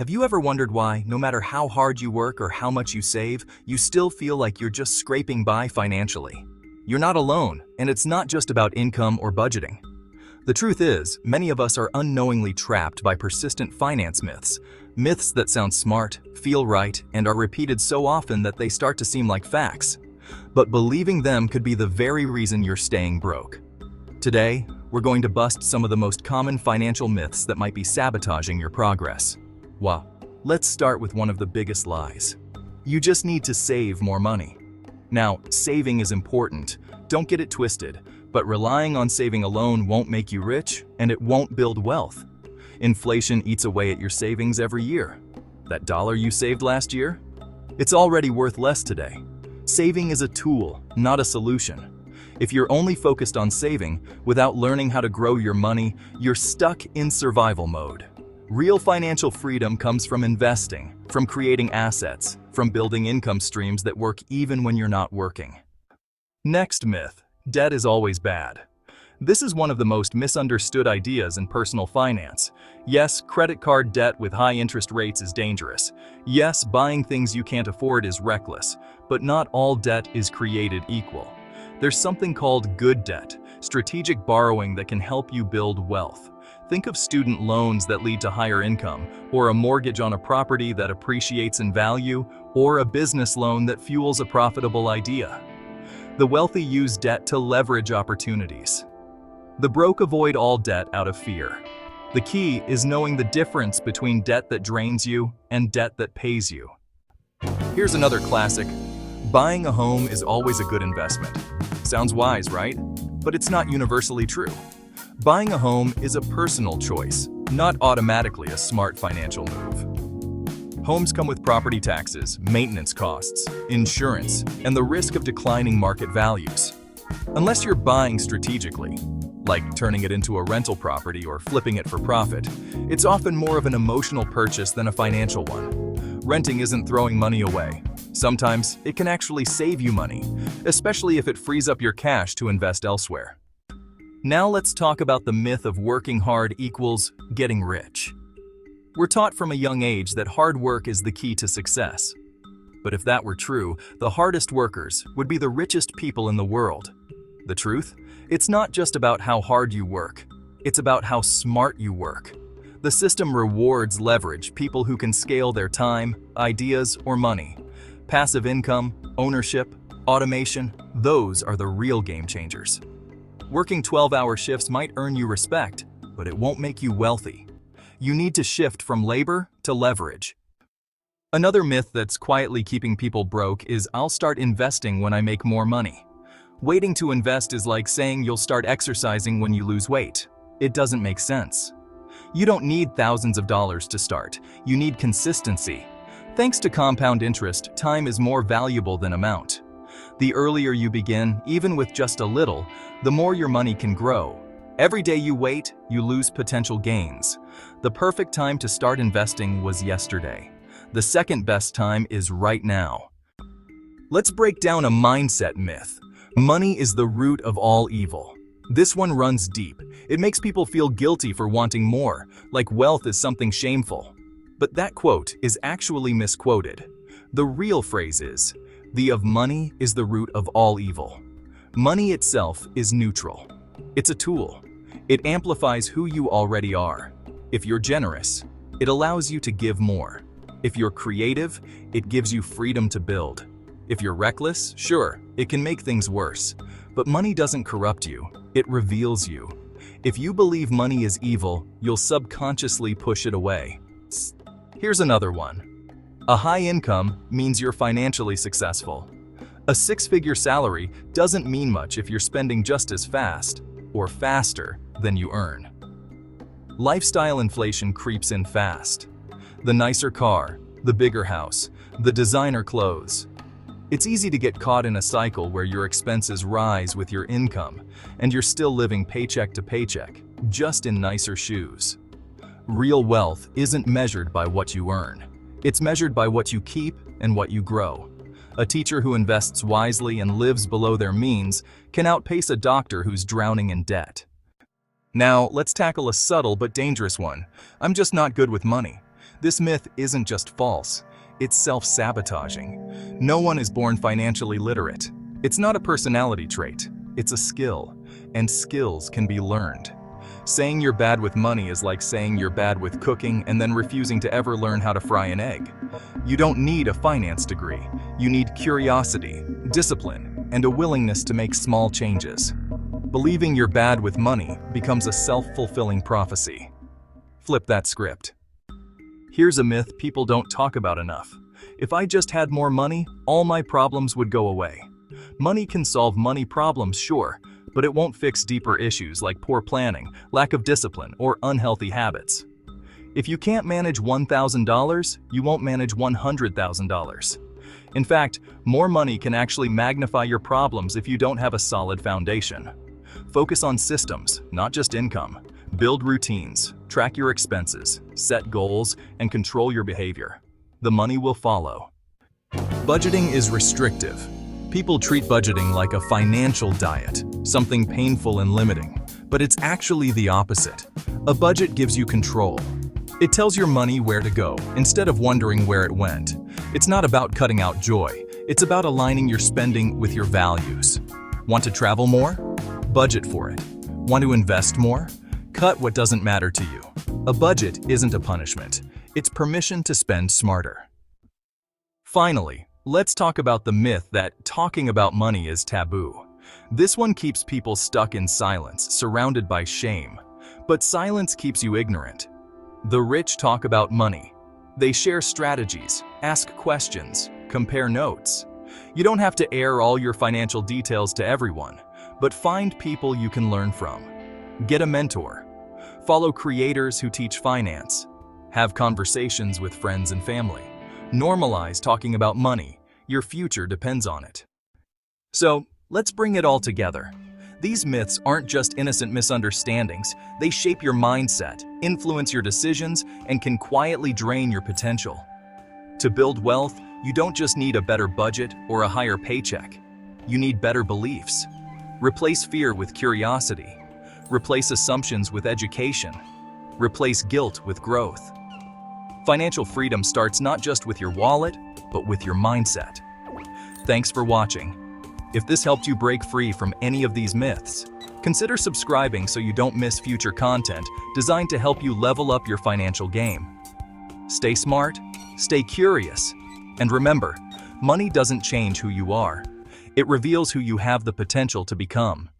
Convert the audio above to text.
Have you ever wondered why, no matter how hard you work or how much you save, you still feel like you're just scraping by financially? You're not alone, and it's not just about income or budgeting. The truth is, many of us are unknowingly trapped by persistent finance myths. Myths that sound smart, feel right, and are repeated so often that they start to seem like facts. But believing them could be the very reason you're staying broke. Today, we're going to bust some of the most common financial myths that might be sabotaging your progress. Wow. Let's start with one of the biggest lies. You just need to save more money. Now, saving is important. Don't get it twisted, but relying on saving alone won't make you rich, and it won't build wealth. Inflation eats away at your savings every year. That dollar you saved last year? It's already worth less today. Saving is a tool, not a solution. If you're only focused on saving without learning how to grow your money, you're stuck in survival mode. Real financial freedom comes from investing, from creating assets, from building income streams that work even when you're not working. Next myth: debt is always bad. This is one of the most misunderstood ideas in personal finance. Yes, credit card debt with high interest rates is dangerous. Yes, buying things you can't afford is reckless, but not all debt is created equal. There's something called good debt, strategic borrowing that can help you build wealth. Think of student loans that lead to higher income, or a mortgage on a property that appreciates in value, or a business loan that fuels a profitable idea. The wealthy use debt to leverage opportunities. The broke avoid all debt out of fear. The key is knowing the difference between debt that drains you and debt that pays you. Here's another classic. Buying a home is always a good investment. Sounds wise, right? But it's not universally true. Buying a home is a personal choice, not automatically a smart financial move. Homes come with property taxes, maintenance costs, insurance, and the risk of declining market values. Unless you're buying strategically, like turning it into a rental property or flipping it for profit, it's often more of an emotional purchase than a financial one. Renting isn't throwing money away. Sometimes it can actually save you money, especially if it frees up your cash to invest elsewhere. Now let's talk about the myth of working hard equals getting rich. We're taught from a young age that hard work is the key to success. But if that were true, the hardest workers would be the richest people in the world. The truth? It's not just about how hard you work. It's about how smart you work. The system rewards leverage people who can scale their time, ideas, or money. Passive income, ownership, automation, those are the real game changers. Working 12-hour shifts might earn you respect, but it won't make you wealthy. You need to shift from labor to leverage. Another myth that's quietly keeping people broke is I'll start investing when I make more money. Waiting to invest is like saying you'll start exercising when you lose weight. It doesn't make sense. You don't need thousands of dollars to start. You need consistency. Thanks to compound interest, time is more valuable than amount. The earlier you begin, even with just a little, the more your money can grow. Every day you wait, you lose potential gains. The perfect time to start investing was yesterday. The second best time is right now. Let's break down a mindset myth. Money is the root of all evil. This one runs deep. It makes people feel guilty for wanting more, like wealth is something shameful. But that quote is actually misquoted. The real phrase is, "The of money is the root of all evil." Money itself is neutral. It's a tool. It amplifies who you already are. If you're generous, it allows you to give more. If you're creative, it gives you freedom to build. If you're reckless, sure, it can make things worse. But money doesn't corrupt you, it reveals you. If you believe money is evil, you'll subconsciously push it away. Here's another one. A high income means you're financially successful. A six-figure salary doesn't mean much if you're spending just as fast or faster than you earn. Lifestyle inflation creeps in fast. The nicer car, the bigger house, the designer clothes. It's easy to get caught in a cycle where your expenses rise with your income and you're still living paycheck to paycheck, just in nicer shoes. Real wealth isn't measured by what you earn. It's measured by what you keep and what you grow. A teacher who invests wisely and lives below their means can outpace a doctor who's drowning in debt. Now, let's tackle a subtle but dangerous one. I'm just not good with money. This myth isn't just false, it's self-sabotaging. No one is born financially literate. It's not a personality trait, it's a skill, and skills can be learned. Saying you're bad with money is like saying you're bad with cooking and then refusing to ever learn how to fry an egg. You don't need a finance degree. You need curiosity, discipline, and a willingness to make small changes. Believing you're bad with money becomes a self-fulfilling prophecy. Flip that script. Here's a myth people don't talk about enough. If I just had more money, all my problems would go away. Money can solve money problems, sure, but it won't fix deeper issues like poor planning, lack of discipline, or unhealthy habits. If you can't manage $1,000, you won't manage $100,000. In fact, more money can actually magnify your problems if you don't have a solid foundation. Focus on systems, not just income. Build routines, track your expenses, set goals, and control your behavior. The money will follow. Budgeting is restrictive. People treat budgeting like a financial diet, something painful and limiting. But it's actually the opposite. A budget gives you control. It tells your money where to go, instead of wondering where it went. It's not about cutting out joy. It's about aligning your spending with your values. Want to travel more? Budget for it. Want to invest more? Cut what doesn't matter to you. A budget isn't a punishment. It's permission to spend smarter. Finally, let's talk about the myth that talking about money is taboo. This one keeps people stuck in silence, surrounded by shame. But silence keeps you ignorant. The rich talk about money. They share strategies, ask questions, compare notes. You don't have to air all your financial details to everyone, but find people you can learn from. Get a mentor. Follow creators who teach finance. Have conversations with friends and family. Normalize talking about money. Your future depends on it. So, let's bring it all together. These myths aren't just innocent misunderstandings. They shape your mindset, influence your decisions, and can quietly drain your potential. To build wealth, you don't just need a better budget or a higher paycheck. You need better beliefs. Replace fear with curiosity. Replace assumptions with education. Replace guilt with growth. Financial freedom starts not just with your wallet, but with your mindset. Thanks for watching. If this helped you break free from any of these myths, consider subscribing so you don't miss future content designed to help you level up your financial game. Stay smart, stay curious, and remember, money doesn't change who you are. It reveals who you have the potential to become.